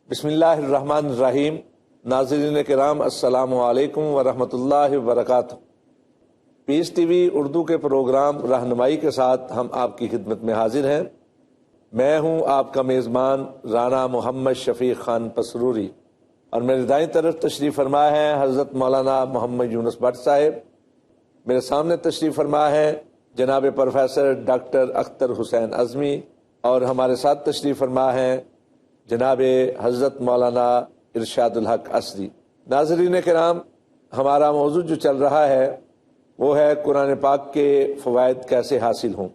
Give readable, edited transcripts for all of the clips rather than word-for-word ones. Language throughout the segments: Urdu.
بسم اللہ الرحمن الرحیم۔ ناظرین کرام السلام علیکم ورحمۃ اللہ وبرکاتہ۔ پیس ٹی وی اردو کے پروگرام رہنمائی کے ساتھ ہم آپ کی خدمت میں حاضر ہیں۔ میں ہوں آپ کا میزبان رانا محمد شفیق خان پسروری، اور میرے دائیں طرف تشریف فرما ہے حضرت مولانا محمد یونس بٹ صاحب۔ میرے سامنے تشریف فرما ہے جناب پروفیسر ڈاکٹر اختر حسین اعظمی، اور ہمارے ساتھ تشریف فرما ہے جناب حضرت مولانا ارشاد الحق عصری۔ ناظرین کرام، ہمارا موضوع جو چل رہا ہے وہ ہے قرآن پاک کے فوائد کیسے حاصل ہوں۔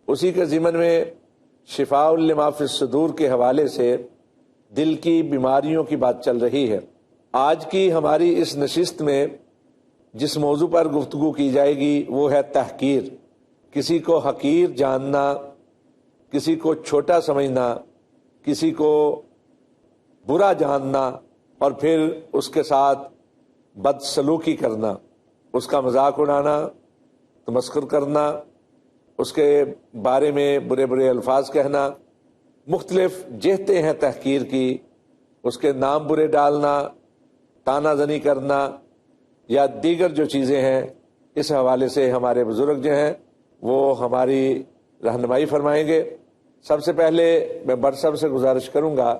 اسی کے ضمن میں شفاء لما فی الصدور کے حوالے سے دل کی بیماریوں کی بات چل رہی ہے۔ آج کی ہماری اس نشست میں جس موضوع پر گفتگو کی جائے گی وہ ہے تحقیر۔ کسی کو حقیر جاننا، کسی کو چھوٹا سمجھنا، کسی کو برا جاننا، اور پھر اس کے ساتھ بدسلوکی کرنا، اس کا مذاق اڑانا، تمسخر کرنا، اس کے بارے میں برے برے الفاظ کہنا، مختلف جہتیں ہیں تحقیر کی، اس کے نام برے ڈالنا، طعنہ زنی کرنا، یا دیگر جو چیزیں ہیں۔ اس حوالے سے ہمارے بزرگ جو ہیں وہ ہماری رہنمائی فرمائیں گے۔ سب سے پہلے میں بٹ صاحب سے گزارش کروں گا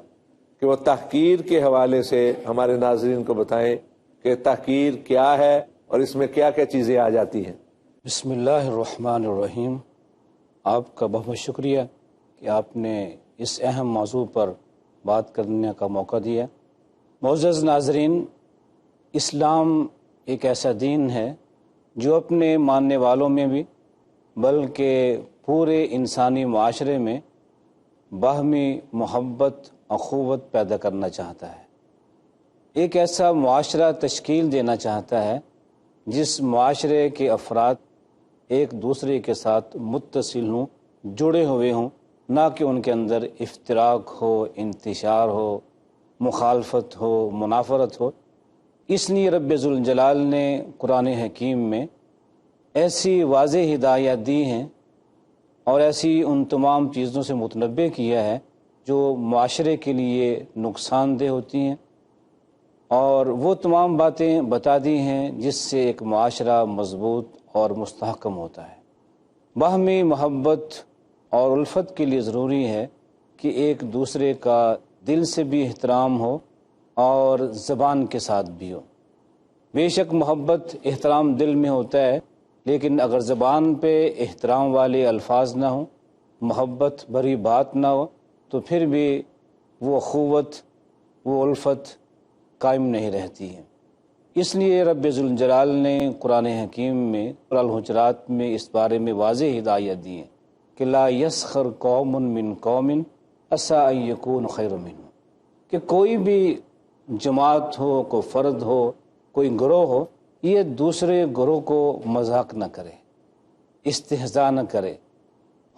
کہ وہ تحقیر کے حوالے سے ہمارے ناظرین کو بتائیں کہ تحقیر کیا ہے اور اس میں کیا کیا چیزیں آ جاتی ہیں۔ بسم اللہ الرحمن الرحیم۔ آپ کا بہت بہت شکریہ کہ آپ نے اس اہم موضوع پر بات کرنے کا موقع دیا۔ معزز ناظرین، اسلام ایک ایسا دین ہے جو اپنے ماننے والوں میں بھی بلکہ پورے انسانی معاشرے میں باہمی محبت اخوت پیدا کرنا چاہتا ہے۔ ایک ایسا معاشرہ تشکیل دینا چاہتا ہے جس معاشرے کے افراد ایک دوسرے کے ساتھ متصل ہوں، جڑے ہوئے ہوں، نہ کہ ان کے اندر افتراق ہو، انتشار ہو، مخالفت ہو، منافرت ہو۔ اس لیے رب ذوالجلال نے قرآن حکیم میں ایسی واضح ہدایات دی ہیں اور ایسی ان تمام چیزوں سے متنبہ کیا ہے جو معاشرے کے لیے نقصان دہ ہوتی ہیں، اور وہ تمام باتیں بتا دی ہیں جس سے ایک معاشرہ مضبوط اور مستحکم ہوتا ہے۔ باہمی محبت اور الفت کے لیے ضروری ہے کہ ایک دوسرے کا دل سے بھی احترام ہو اور زبان کے ساتھ بھی ہو۔ بے شک محبت احترام دل میں ہوتا ہے، لیکن اگر زبان پہ احترام والے الفاظ نہ ہوں، محبت بھری بات نہ ہو، تو پھر بھی وہ اخوت، وہ الفت قائم نہیں رہتی ہے۔ اس لیے رب ذوالجلال نے قرآن حکیم میں سورہ الحجرات میں اس بارے میں واضح ہدایت دی ہے کہ لا یسخر قوم من قوم عسیٰ ان یکونوا خیرا منہم، کہ کوئی بھی جماعت ہو، کوئی فرد ہو، کوئی گروہ ہو، یہ دوسرے گروہ کو مذاق نہ کرے، استہزاء نہ کرے۔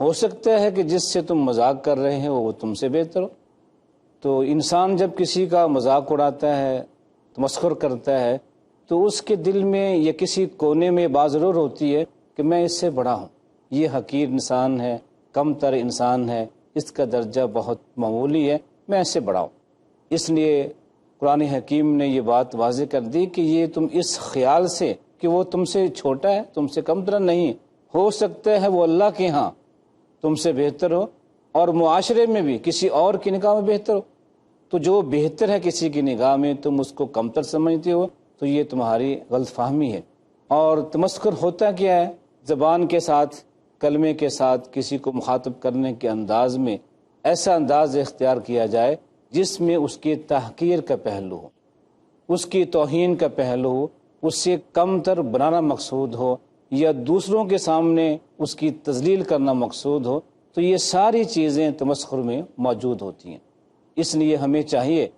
ہو سکتا ہے کہ جس سے تم مذاق کر رہے ہیں وہ تم سے بہتر ہو۔ تو انسان جب کسی کا مذاق اڑاتا ہے، تمسخر کرتا ہے، تو اس کے دل میں یا کسی کونے میں بات ضرور ہوتی ہے کہ میں اس سے بڑا ہوں، یہ حقیر انسان ہے، کم تر انسان ہے، اس کا درجہ بہت معمولی ہے، میں اس سے بڑا ہوں۔ اس لیے قرآن حکیم نے یہ بات واضح کر دی کہ یہ تم اس خیال سے کہ وہ تم سے چھوٹا ہے، تم سے کم تر نہیں، ہو سکتا ہے وہ اللہ کے ہاں تم سے بہتر ہو، اور معاشرے میں بھی کسی اور کی نگاہ میں بہتر ہو۔ تو جو بہتر ہے کسی کی نگاہ میں تم اس کو کمتر سمجھتے ہو، تو یہ تمہاری غلط فہمی ہے۔ اور تمسخر ہوتا کیا ہے؟ زبان کے ساتھ، کلمے کے ساتھ کسی کو مخاطب کرنے کے انداز میں ایسا انداز اختیار کیا جائے جس میں اس کی تحقیر کا پہلو ہو، اس کی توہین کا پہلو ہو، اس سے کم تر بنانا مقصود ہو، یا دوسروں کے سامنے اس کی تذلیل کرنا مقصود ہو، تو یہ ساری چیزیں تمسخر میں موجود ہوتی ہیں۔ اس لیے ہمیں چاہیے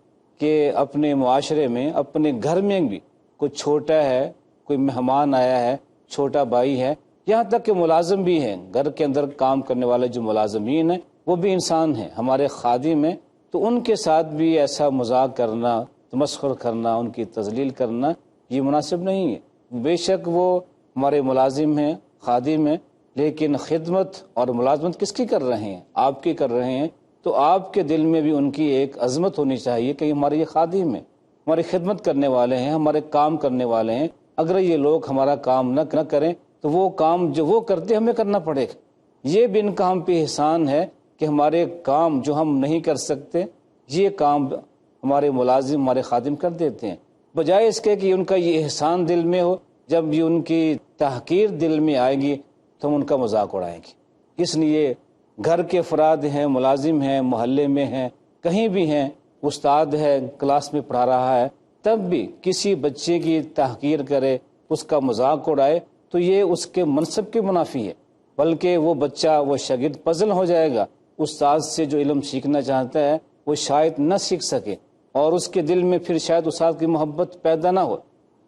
کہ اپنے معاشرے میں، اپنے گھر میں بھی کوئی چھوٹا ہے، کوئی مہمان آیا ہے، چھوٹا بھائی ہے، یہاں تک کہ ملازم بھی ہیں، گھر کے اندر کام کرنے والے جو ملازمین ہیں وہ بھی انسان ہیں، ہمارے خادم ہیں، تو ان کے ساتھ بھی ایسا مذاق کرنا، تمسخر کرنا، ان کی تذلیل کرنا یہ مناسب نہیں ہے۔ بے شک وہ ہمارے ملازم ہیں، خادم ہیں، لیکن خدمت اور ملازمت کس کی کر رہے ہیں؟ آپ کی کر رہے ہیں۔ تو آپ کے دل میں بھی ان کی ایک عظمت ہونی چاہیے کہ ہمارے یہ خادم ہیں، ہماری خدمت کرنے والے ہیں، ہمارے کام کرنے والے ہیں، اگر یہ لوگ ہمارا کام نہ کریں تو وہ کام جو وہ کرتے ہمیں کرنا پڑے گا۔ یہ بھی ان کا ہم پہ احسان ہے کہ ہمارے کام جو ہم نہیں کر سکتے یہ کام ہمارے ملازم، ہمارے خادم کر دیتے ہیں، بجائے اس کے کہ ان کا یہ احسان دل میں ہو، جب یہ ان کی تحقیر دل میں آئے گی تو ہم ان کا مذاق اڑائیں گے۔ اس لیے گھر کے افراد ہیں، ملازم ہیں، محلے میں ہیں، کہیں بھی ہیں، استاد ہے کلاس میں پڑھا رہا ہے، تب بھی کسی بچے کی تحقیر کرے، اس کا مذاق اڑائے تو یہ اس کے منصب کے منافی ہے، بلکہ وہ بچہ، وہ شاگرد پزل ہو جائے گا، استاد سے جو علم سیکھنا چاہتا ہے وہ شاید نہ سیکھ سکے، اور اس کے دل میں پھر شاید استاد کی محبت پیدا نہ ہو۔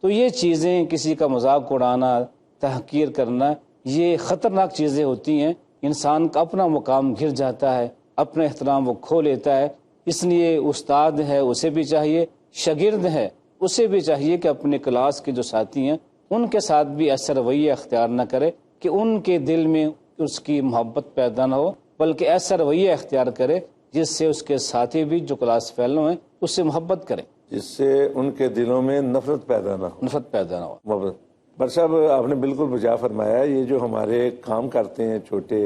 تو یہ چیزیں، کسی کا مذاق اڑانا، تحقیر کرنا، یہ خطرناک چیزیں ہوتی ہیں، انسان کا اپنا مقام گر جاتا ہے، اپنا احترام وہ کھو لیتا ہے۔ اس لیے استاد ہے اسے بھی چاہیے، شاگرد ہے اسے بھی چاہیے کہ اپنے کلاس کے جو ساتھی ہیں ان کے ساتھ بھی ایسا رویہ اختیار نہ کرے کہ ان کے دل میں اس کی محبت پیدا نہ ہو، بلکہ ایسا رویہ اختیار کرے جس سے اس کے ساتھی بھی جو کلاس فیلو ہیں اس سے محبت کریں، جس سے ان کے دلوں میں نفرت پیدا نہ ہو۔ نفرت پیدا نہ ہو۔ محبت۔ بر صاحب آپ نے بالکل بجا فرمایا، یہ جو ہمارے کام کرتے ہیں چھوٹے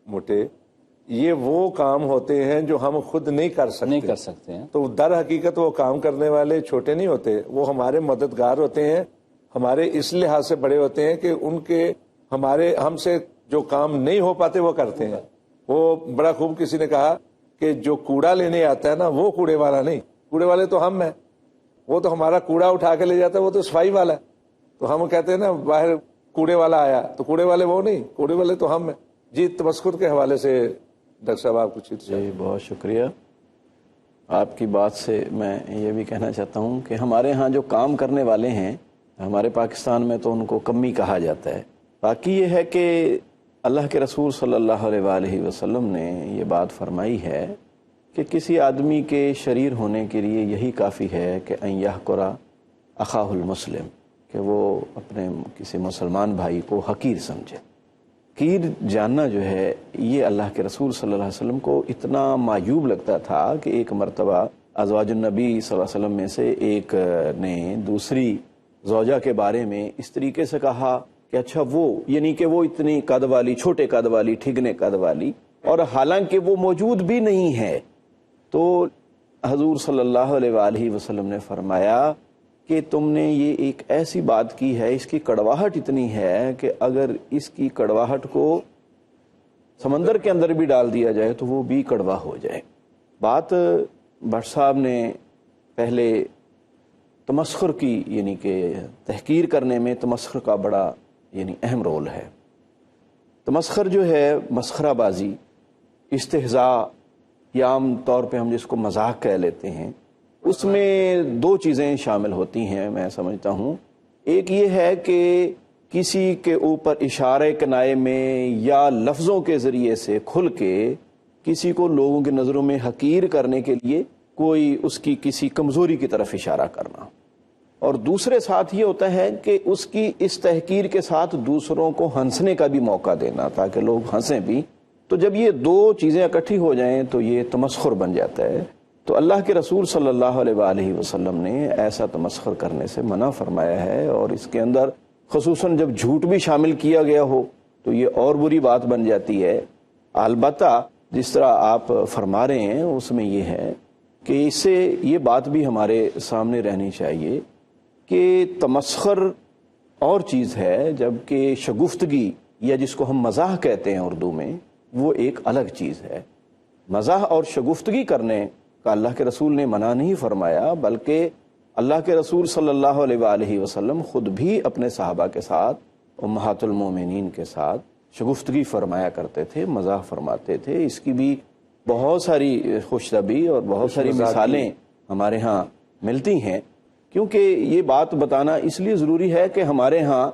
موٹے، یہ وہ کام ہوتے ہیں جو ہم خود نہیں کر سکتے ہیں، تو در حقیقت وہ کام کرنے والے چھوٹے نہیں ہوتے، وہ ہمارے مددگار ہوتے ہیں، ہمارے اس لحاظ سے بڑے ہوتے ہیں کہ ان کے ہم سے جو کام نہیں ہو پاتے وہ کرتے ہیں۔ وہ بڑا خوب کسی نے کہا کہ جو کوڑا لینے آتا ہے نا وہ کوڑے والا نہیں، کوڑے والے تو ہم ہیں، وہ تو ہمارا کوڑا اٹھا کے لے جاتا ہے، وہ تو صفائی والا ہے۔ تو ہم کہتے ہیں نا باہر کوڑے والا آیا، تو کوڑے والے وہ نہیں، کوڑے والے تو ہم ہیں۔ جی، تمسخر کے حوالے سے ڈاکٹر صاحب آپ کچھ؟ جی بہت شکریہ۔ آپ کی بات سے میں یہ بھی کہنا چاہتا ہوں کہ ہمارے ہاں جو کام کرنے والے ہیں، ہمارے پاکستان میں تو ان کو کمی کہا جاتا ہے، باقی یہ ہے کہ اللہ کے رسول صلی اللہ علیہ وآلہ وسلم نے یہ بات فرمائی ہے کہ کسی آدمی کے شریر ہونے کے لیے یہی کافی ہے کہ ان یحقر اخاہ المسلم، کہ وہ اپنے کسی مسلمان بھائی کو حقیر سمجھے۔ حقیر جاننا جو ہے یہ اللہ کے رسول صلی اللہ علیہ وسلم کو اتنا معیوب لگتا تھا کہ ایک مرتبہ ازواج النبی صلی اللہ علیہ وسلم میں سے ایک نے دوسری زوجہ کے بارے میں اس طریقے سے کہا کہ اچھا وہ، یعنی کہ وہ اتنی قد والی، چھوٹے قد والی، ٹھگنے قد والی، اور حالانکہ وہ موجود بھی نہیں ہے۔ تو حضور صلی اللہ علیہ وآلہ وسلم نے فرمایا کہ تم نے یہ ایک ایسی بات کی ہے، اس کی کڑواہٹ اتنی ہے کہ اگر اس کی کڑواہٹ کو سمندر کے اندر بھی ڈال دیا جائے تو وہ بھی کڑوا ہو جائے۔ بات بٹ صاحب نے پہلے تمسخر کی، یعنی کہ تحقیر کرنے میں تمسخر کا بڑا اہم رول ہے۔ تمسخر جو ہے مسخرہ بازی، استہزاء، یا عام طور پہ ہم جس کو مذاق کہہ لیتے ہیں، اس میں دو چیزیں شامل ہوتی ہیں میں سمجھتا ہوں۔ ایک یہ ہے کہ کسی کے اوپر اشارے کنائے میں یا لفظوں کے ذریعے سے کھل کے کسی کو لوگوں کی نظروں میں حقیر کرنے کے لیے کوئی اس کی کسی کمزوری کی طرف اشارہ کرنا، اور دوسرے ساتھ یہ ہوتا ہے کہ اس کی اس تحقیر کے ساتھ دوسروں کو ہنسنے کا بھی موقع دینا تاکہ لوگ ہنسیں بھی۔ تو جب یہ دو چیزیں اکٹھی ہو جائیں تو یہ تمسخر بن جاتا ہے۔ تو اللہ کے رسول صلی اللہ علیہ وآلہ وسلم نے ایسا تمسخر کرنے سے منع فرمایا ہے، اور اس کے اندر خصوصاً جب جھوٹ بھی شامل کیا گیا ہو تو یہ اور بری بات بن جاتی ہے۔ البتہ جس طرح آپ فرما رہے ہیں اس میں یہ ہے کہ اس سے یہ بات بھی ہمارے سامنے رہنی چاہیے کہ تمسخر اور چیز ہے، جبکہ شگفتگی یا جس کو ہم مزاح کہتے ہیں اردو میں، وہ ایک الگ چیز ہے۔ مزاح اور شگفتگی کرنے کا اللہ کے رسول نے منع نہیں فرمایا، بلکہ اللہ کے رسول صلی اللہ علیہ وآلہ وسلم خود بھی اپنے صحابہ کے ساتھ، امہات المومنین کے ساتھ شگفتگی فرمایا کرتے تھے، مزاح فرماتے تھے۔ اس کی بھی بہت ساری خوش طبعی اور بہت ساری مثالیں ہمارے ہاں ملتی ہیں، کیونکہ یہ بات بتانا اس لیے ضروری ہے کہ ہمارے ہاں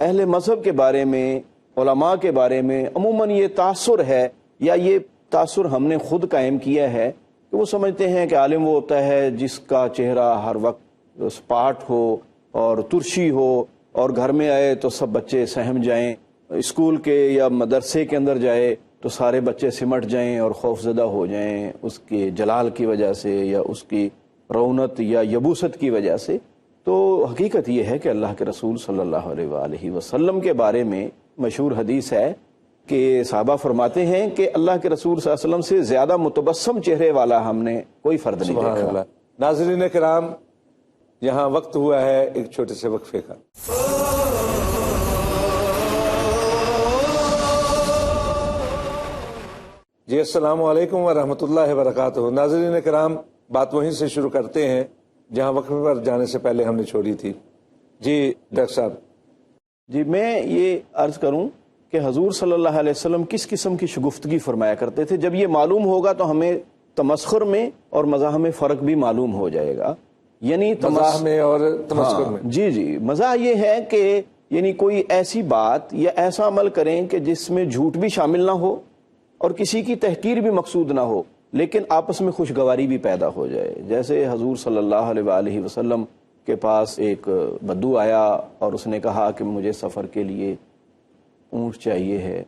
اہل مذہب کے بارے میں، علماء کے بارے میں عموماً یہ تاثر ہے، یا یہ تاثر ہم نے خود قائم کیا ہے کہ وہ سمجھتے ہیں کہ عالم وہ ہوتا ہے جس کا چہرہ ہر وقت سپاٹ ہو اور ترشی ہو، اور گھر میں آئے تو سب بچے سہم جائیں، اسکول کے یا مدرسے کے اندر جائے تو سارے بچے سمٹ جائیں اور خوف زدہ ہو جائیں اس کے جلال کی وجہ سے یا اس کی رونت یا یبوست کی وجہ سے. تو حقیقت یہ ہے کہ اللہ کے رسول صلی اللہ علیہ وآلہ وسلم کے بارے میں مشہور حدیث ہے کہ صحابہ فرماتے ہیں کہ اللہ کے رسول صلی اللہ علیہ وسلم سے زیادہ متبسم چہرے والا ہم نے کوئی فرد نہیں سبحان دیکھا. اللہ. ناظرین کرام، یہاں وقت ہوا ہے ایک چھوٹے سے وقفے کا. جی السلام علیکم ورحمۃ اللہ وبرکاتہ. ناظرین کرام، بات وہیں سے شروع کرتے ہیں جہاں وقفے پر جانے سے پہلے ہم نے چھوڑی تھی. جی ڈاکٹر صاحب. جی میں یہ عرض کروں کہ حضور صلی اللہ علیہ وسلم کس قسم کی شگفتگی فرمایا کرتے تھے. جب یہ معلوم ہوگا تو ہمیں تمسخر میں اور مزاح میں فرق بھی معلوم ہو جائے گا. یعنی مزاح میں اور تمسخر میں. جی مزاح یہ ہے کہ یعنی کوئی ایسی بات یا ایسا عمل کریں کہ جس میں جھوٹ بھی شامل نہ ہو اور کسی کی تحقیر بھی مقصود نہ ہو، لیکن آپس میں خوشگواری بھی پیدا ہو جائے. جیسے حضور صلی اللہ علیہ وآلہ وسلم کے پاس ایک بدو آیا اور اس نے کہا کہ مجھے سفر کے لیے اونٹ چاہیے ہے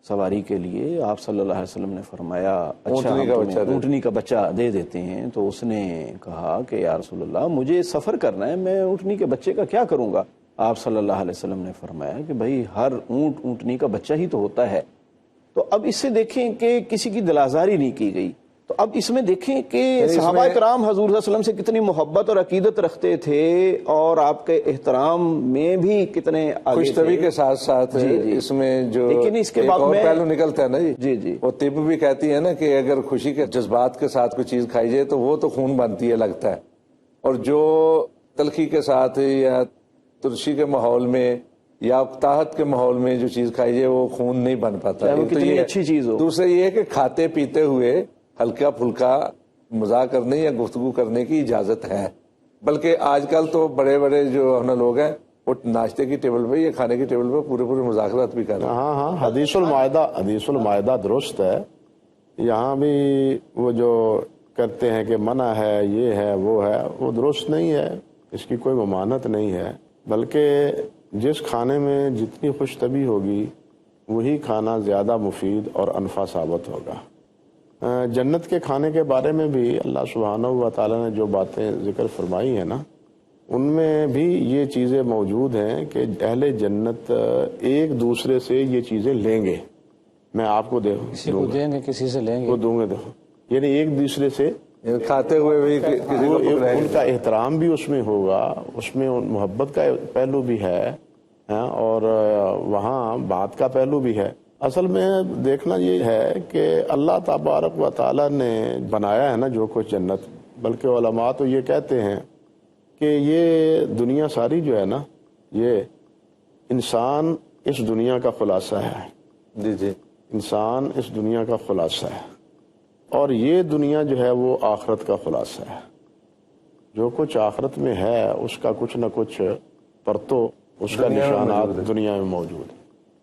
سواری کے لیے. آپ صلی اللہ علیہ وسلم نے فرمایا اچھا اونٹنی کا بچہ دے دیتے ہیں. تو اس نے کہا کہ یا رسول اللہ مجھے سفر کرنا ہے، میں اونٹنی کے بچے کا کیا کروں گا؟ آپ صلی اللہ علیہ وسلم نے فرمایا کہ بھائی ہر اونٹ اونٹنی کا بچہ ہی تو ہوتا ہے. تو اب اس سے دیکھیں کہ کسی کی دل آزاری نہیں کی گئی. تو اب اس میں دیکھیں کہ صحابہ کرام حضور صلی اللہ علیہ وسلم سے کتنی محبت اور عقیدت رکھتے تھے اور آپ کے احترام میں بھی کتنے خوش طبی کے ساتھ ساتھ اس میں جو لیکن اس کے بعد اور پہلو نکلتا ہے نا جی وہ طب بھی کہتی ہے نا کہ اگر خوشی کے جذبات کے ساتھ کوئی چیز کھائی جائے تو وہ تو خون بنتی ہے لگتا ہے، اور جو تلخی کے ساتھ یا ترشی کے ماحول میں یا اکتاہت کے ماحول میں جو چیز کھائی جائے وہ خون نہیں بن پاتا. وہ کتنی اچھی چیز ہو. دوسرا یہ ہے کہ کھاتے پیتے ہوئے ہلکا پھلکا مذاق کرنے یا گفتگو کرنے کی اجازت ہے. بلکہ آج کل تو بڑے بڑے جو ہم لوگ ہیں وہ ناشتے کی ٹیبل پہ یا کھانے کی ٹیبل پہ پورے مذاکرات بھی کر رہے ہیں. ہاں حدیث المائدہ درست ہے. یہاں بھی وہ جو کرتے ہیں کہ منع ہے یہ ہے وہ ہے، وہ درست نہیں ہے، اس کی کوئی ممانعت نہیں ہے. بلکہ جس کھانے میں جتنی خوش طبی ہوگی وہی کھانا زیادہ مفید اور انفع ثابت ہوگا. جنت کے کھانے کے بارے میں بھی اللہ سبحانہ و تعالیٰ نے جو باتیں ذکر فرمائی ہیں نا، ان میں بھی یہ چیزیں موجود ہیں کہ اہل جنت ایک دوسرے سے یہ چیزیں لیں گے. میں آپ کو کسی کو دیں گے، کسی سے لیں گے، وہ دوں گے. یعنی ایک دوسرے سے کھاتے ہوئے بھی کسی کو ان کا احترام بھی اس میں ہوگا، اس میں محبت کا پہلو بھی ہے اور وہاں بات کا پہلو بھی ہے. اصل میں دیکھنا یہ ہے کہ اللہ تبارک و تعالیٰ نے بنایا ہے نا جو کچھ جنت، بلکہ علماء تو یہ کہتے ہیں کہ یہ دنیا ساری جو ہے نا یہ انسان اس دنیا کا خلاصہ ہے. جی انسان اس دنیا کا خلاصہ ہے، اور یہ دنیا جو ہے وہ آخرت کا خلاصہ ہے. جو کچھ آخرت میں ہے اس کا کچھ نہ کچھ پرتو اس کا نشانات دنیا میں موجود ہے.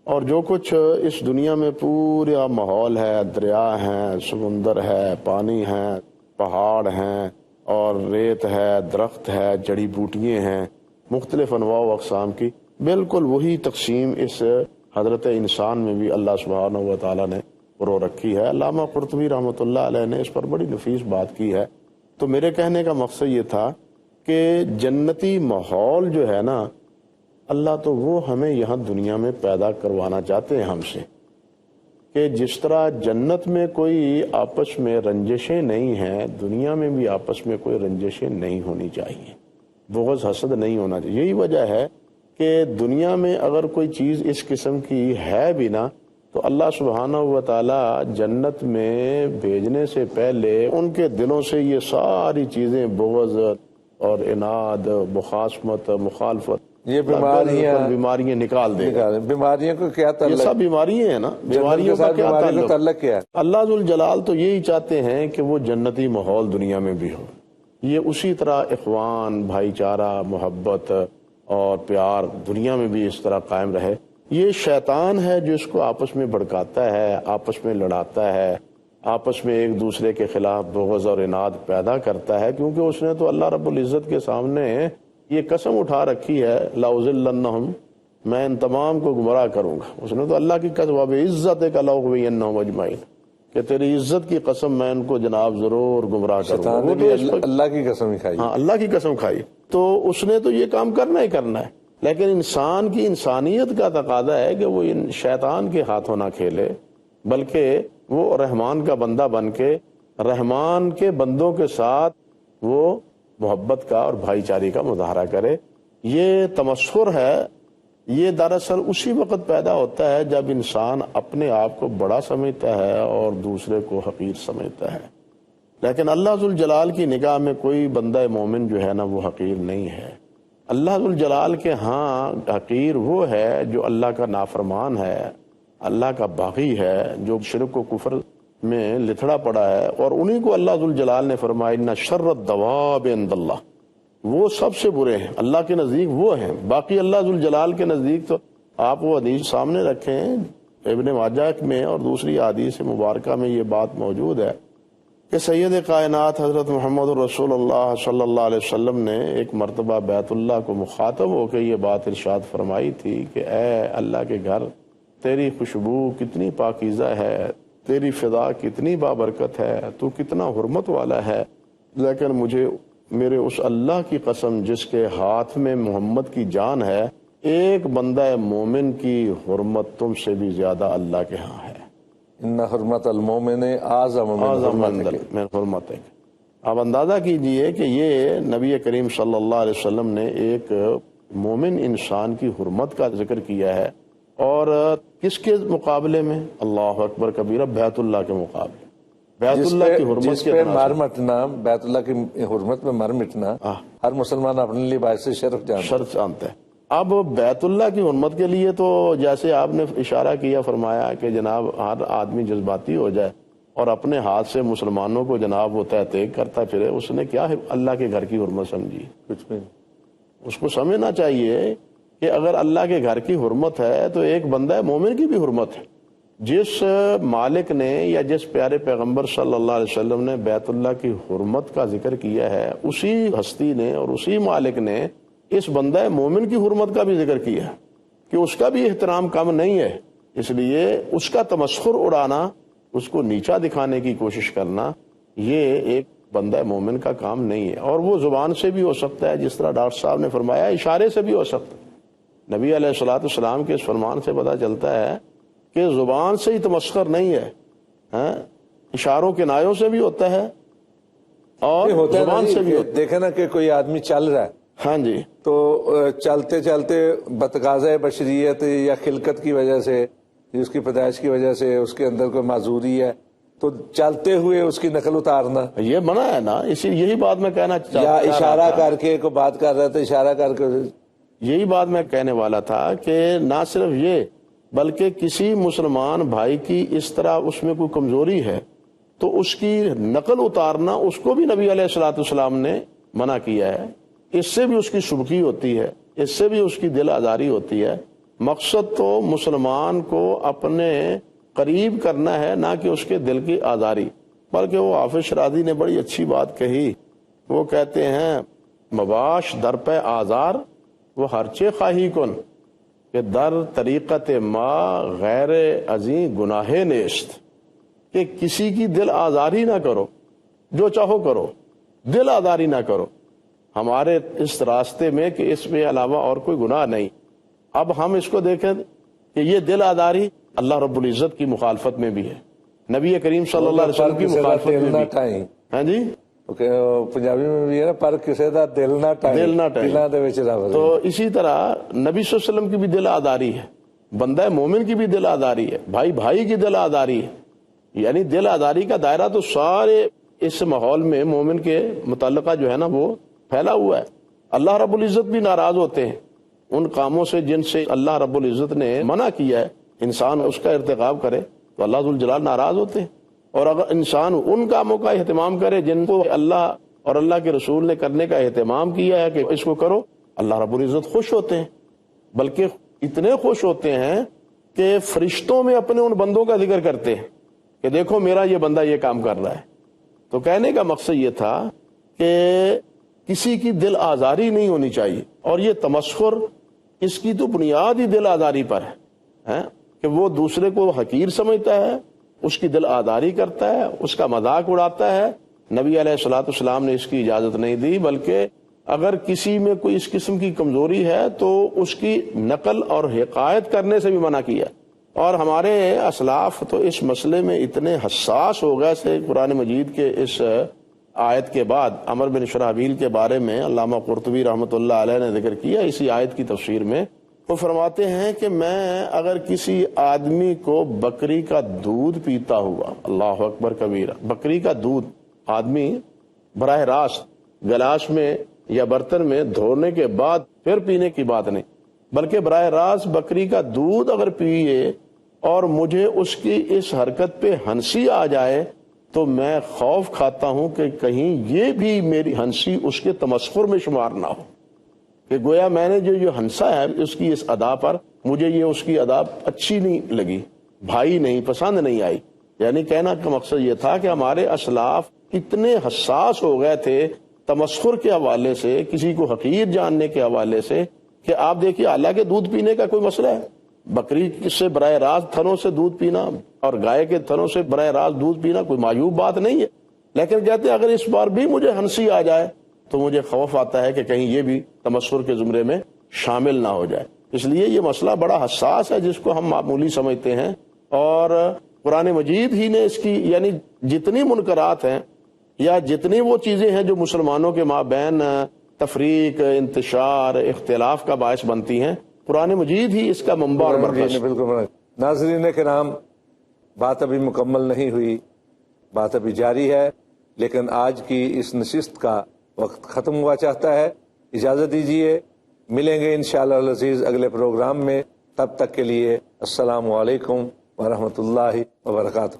اور جو کچھ اس دنیا میں پورا ماحول ہے، دریا ہیں، سمندر ہے، پانی ہے، پہاڑ ہیں اور ریت ہے، درخت ہے، جڑی بوٹیاں ہیں، مختلف انواع و اقسام کی، بالکل وہی تقسیم اس حضرت انسان میں بھی اللہ سبحانہ و تعالیٰ نے رو رکھی ہے. علامہ قرطبی رحمۃ اللہ علیہ نے اس پر بڑی نفیس بات کی ہے. تو میرے کہنے کا مقصد یہ تھا کہ جنتی ماحول جو ہے نا، اللہ تو وہ ہمیں یہاں دنیا میں پیدا کروانا چاہتے ہیں ہم سے، کہ جس طرح جنت میں کوئی آپس میں رنجشیں نہیں ہیں، دنیا میں بھی آپس میں کوئی رنجشیں نہیں ہونی چاہیے، بغض حسد نہیں ہونا چاہیے. یہی وجہ ہے کہ دنیا میں اگر کوئی چیز اس قسم کی ہے بھی نا، تو اللہ سبحانہ و تعالیٰ جنت میں بھیجنے سے پہلے ان کے دلوں سے یہ ساری چیزیں بغض اور اناد، مخاصمت، مخالفت، یہ بیماریاں نکال دے گا. بیماریوں کو کیا تعلق؟ یہ سب بیماریاں ہیں نا، بیماریوں کا کیا تعلق کیا ہے؟ اللہ ذوالجلال تو یہی چاہتے ہیں کہ وہ جنتی ماحول دنیا میں بھی ہو. یہ اسی طرح اخوان، بھائی چارہ، محبت اور پیار دنیا میں بھی اس طرح قائم رہے. یہ شیطان ہے جو اس کو آپس میں بھڑکاتا ہے، آپس میں لڑاتا ہے، آپس میں ایک دوسرے کے خلاف بغض اور اناد پیدا کرتا ہے، کیونکہ اس نے تو اللہ رب العزت کے سامنے یہ قسم اٹھا رکھی ہے، لَأُذِلَّنَّهُمْ میں ان تمام کو گمراہ کروں گا. اس نے تو اللہ کی قسم عزت کا لَأُغْوِيَنَّهُمْ أَجْمَعِينَ کہ تیری عزت کی قسم میں ان کو جناب ضرور گمراہ کروں گا. شیطان نے بھی اللہ کی قسم ہی کھائی. ہاں اللہ کی قسم کھائی. تو اس نے تو یہ کام کرنا ہی کرنا ہے. لیکن انسان کی انسانیت کا تقاضا ہے کہ وہ ان شیطان کے ہاتھوں نہ کھیلے، بلکہ وہ رحمان کا بندہ بن کے رحمان کے بندوں کے ساتھ وہ محبت کا اور بھائی چارے کا مظاہرہ کرے. یہ تمسخر ہے، یہ دراصل اسی وقت پیدا ہوتا ہے جب انسان اپنے آپ کو بڑا سمجھتا ہے اور دوسرے کو حقیر سمجھتا ہے. لیکن اللہ ذوالجلال کی نگاہ میں کوئی بندہ مومن جو ہے نا وہ حقیر نہیں ہے. اللہ ذوالجلال کے ہاں حقیر وہ ہے جو اللہ کا نافرمان ہے، اللہ کا باغی ہے، جو شرک و کفر میں لتھڑا پڑا ہے. اور انہی کو اللہ ذوالجلال نے فرمایا ان شر الدواب عند اللہ، وہ سب سے برے ہیں اللہ کے نزدیک وہ ہیں. باقی اللہ ذوالجلال کے نزدیک تو آپ وہ حدیث سامنے رکھیں، ابن ماجہ میں اور دوسری حدیث مبارکہ میں یہ بات موجود ہے کہ سید کائنات حضرت محمد رسول اللہ صلی اللہ علیہ وسلم نے ایک مرتبہ بیت اللہ کو مخاطب ہو کے یہ بات ارشاد فرمائی تھی کہ اے اللہ کے گھر، تیری خوشبو کتنی پاکیزہ ہے، تیری فضا کتنی بابرکت ہے، تو کتنا حرمت والا ہے، لیکن مجھے میرے اس اللہ کی قسم جس کے ہاتھ میں محمد کی جان ہے، ایک بندہ مومن کی حرمت تم سے بھی زیادہ اللہ کے ہاں ہے. ان حرمت المومن اعظم من حرمتک. آپ اندازہ کیجئے کہ یہ نبی کریم صلی اللہ علیہ وسلم نے ایک مومن انسان کی حرمت کا ذکر کیا ہے، اور کس کے مقابلے میں؟ اللہ اکبر کبیرہ، بیت اللہ کے مقابلے. بیت اللہ کی حرمت جس پہ مر مٹنا، بیت اللہ کی حرمت میں مر مٹنا ہر مسلمان اپنے لیے باعث شرف جانتا ہے. اب بیت اللہ کی حرمت کے لیے تو جیسے آپ نے اشارہ کیا، فرمایا کہ جناب ہر آدمی جذباتی ہو جائے اور اپنے ہاتھ سے مسلمانوں کو جناب وہ تحقیق کرتا پھرے، اس نے کیا اللہ کے گھر کی حرمت سمجھی؟ کچھ بھی. اس کو سمجھنا چاہیے کہ اگر اللہ کے گھر کی حرمت ہے تو ایک بندہ مومن کی بھی حرمت ہے. جس مالک نے یا جس پیارے پیغمبر صلی اللہ علیہ وسلم نے بیت اللہ کی حرمت کا ذکر کیا ہے، اسی ہستی نے اور اسی مالک نے اس بندہ مومن کی حرمت کا بھی ذکر کیا کہ اس کا بھی احترام کم نہیں ہے. اس لیے اس کا تمسخر اڑانا، اس کو نیچا دکھانے کی کوشش کرنا، یہ ایک بندہ مومن کا کام نہیں ہے. اور وہ زبان سے بھی ہو سکتا ہے، جس طرح ڈاکٹر صاحب نے فرمایا اشارے سے بھی ہو سکتا ہے. نبی علیہ الصلوۃ والسلام کے اس فرمان سے پتہ چلتا ہے کہ زبان سے ہی تمسخر نہیں ہے، اشاروں کے نایوں سے بھی ہوتا ہے اور زبان سے بھی ہوتا ہے. دیکھیں نا کہ کوئی آدمی چل رہا ہے، ہاں جی، تو چلتے چلتے بتقاضۂ بشریت یا خلقت کی وجہ سے، اس کی پیدائش کی وجہ سے اس کے اندر کوئی معذوری ہے، تو چلتے ہوئے اس کی نقل اتارنا یہ منع ہے نا. یہی بات میں کہنا چاہتا، یا اشارہ کر کے کوئی بات کر رہا تھا، اشارہ کر کے، یہی بات میں کہنے والا تھا کہ نہ صرف یہ بلکہ کسی مسلمان بھائی کی اس طرح اس میں کوئی کمزوری ہے تو اس کی نقل اتارنا، اس کو بھی نبی علیہ الصلوۃ والسلام نے منع کیا ہے. اس سے بھی اس کی سبکی ہوتی ہے، اس سے بھی اس کی دل آزاری ہوتی ہے. مقصد تو مسلمان کو اپنے قریب کرنا ہے، نہ کہ اس کے دل کی آزاری. بلکہ وہ حافظ شرازی نے بڑی اچھی بات کہی، وہ کہتے ہیں مباش در پہ آزار وہ ہرچے خواہی کن کہ در طریقت ما غیر ازیں گناہ نیست. کہ کسی کی دل آزاری نہ کرو، جو چاہو کرو، دل آزاری نہ کرو ہمارے اس راستے میں کہ اس میں علاوہ اور کوئی گناہ نہیں. اب ہم اس کو دیکھیں کہ یہ دل آزاری اللہ رب العزت کی مخالفت میں بھی ہے، نبی کریم صلی اللہ علیہ وسلم کی مخالفت میں بھی. ہاں جی، پنجابی میں بھی ہے نا، پر کسی دا دل نہ ٹائیں. تو اسی طرح نبی صلی اللہ علیہ وسلم کی بھی دل آزاری ہے، بندہ مومن کی بھی دل آزاری ہے، بھائی بھائی کی دل آزاری ہے. یعنی دل آزاری کا دائرہ تو سارے اس ماحول میں مومن کے متعلقہ جو ہے نا وہ پھیلا ہوا ہے. اللہ رب العزت بھی ناراض ہوتے ہیں ان کاموں سے جن سے اللہ رب العزت نے منع کیا ہے. انسان اس کا ارتکاب کرے تو اللہ ذوالجلال ناراض ہوتے ہیں، اور اگر انسان ان کاموں کا اہتمام کرے جن کو اللہ اور اللہ کے رسول نے کرنے کا اہتمام کیا ہے کہ اس کو کرو، اللہ رب العزت خوش ہوتے ہیں. بلکہ اتنے خوش ہوتے ہیں کہ فرشتوں میں اپنے ان بندوں کا ذکر کرتے ہیں کہ دیکھو میرا یہ بندہ یہ کام کر رہا ہے. تو کہنے کا مقصد یہ تھا کہ کسی کی دل آزاری نہیں ہونی چاہیے. اور یہ تمسخر اس کی تو بنیاد ہی دل آزاری پر ہے کہ وہ دوسرے کو حقیر سمجھتا ہے، اس کی دل آزاری کرتا ہے، اس کا مذاق اڑاتا ہے۔ نبی علیہ الصلوۃ والسلام نے اس کی اجازت نہیں دی، بلکہ اگر کسی میں کوئی اس قسم کی کمزوری ہے تو اس کی نقل اور حکایت کرنے سے بھی منع کیا۔ اور ہمارے اسلاف تو اس مسئلے میں اتنے حساس ہو گئے تھے، قرآن مجید کے اس آیت کے بعد عمر بن شرحبیل کے بارے میں علامہ قرطبی رحمۃ اللہ علیہ نے ذکر کیا اسی آیت کی تفسیر میں۔ وہ فرماتے ہیں کہ میں اگر کسی آدمی کو بکری کا دودھ پیتا ہوا، اللہ اکبر کبیرہ، بکری کا دودھ آدمی براہ راست گلاس میں یا برتن میں دھونے کے بعد پھر پینے کی بات نہیں، بلکہ براہ راست بکری کا دودھ اگر پیے اور مجھے اس کی اس حرکت پہ ہنسی آ جائے تو میں خوف کھاتا ہوں کہ کہیں یہ بھی میری ہنسی اس کے تمسخر میں شمار نہ ہو، کہ گویا میں نے جو ہنسا ہے اس کی اس ادا پر، مجھے یہ اس کی ادا اچھی نہیں لگی، بھائی نہیں، پسند نہیں آئی۔ یعنی کہنا کا مقصد یہ تھا کہ ہمارے اسلاف اتنے حساس ہو گئے تھے تمسخر کے حوالے سے، کسی کو حقیر جاننے کے حوالے سے، کہ آپ دیکھیے حالانکہ دودھ پینے کا کوئی مسئلہ ہے، بکری سے براہ راست تھنوں سے دودھ پینا اور گائے کے تھنوں سے براہ راست دودھ پینا کوئی معیوب بات نہیں ہے، لیکن کہتے ہیں اگر اس بار بھی مجھے ہنسی آ جائے تو مجھے خوف آتا ہے کہ کہیں یہ بھی تمسخر کے زمرے میں شامل نہ ہو جائے۔ اس لیے یہ مسئلہ بڑا حساس ہے جس کو ہم معمولی سمجھتے ہیں، اور قرآن مجید ہی نے اس کی یعنی جتنی منکرات ہیں یا جتنی وہ چیزیں ہیں جو مسلمانوں کے مابین تفریق، انتشار، اختلاف کا باعث بنتی ہیں، قرآن مجید ہی اس کا منبع اور مرکز۔ بالکل۔ ناظرین کرام، بات ابھی مکمل نہیں ہوئی، بات ابھی جاری ہے، لیکن آج کی اس نشست کا وقت ختم ہوا چاہتا ہے۔ اجازت دیجیے، ملیں گے انشاءاللہ العزیز اگلے پروگرام میں، تب تک کے لیے السلام علیکم ورحمۃ اللہ وبرکاتہ۔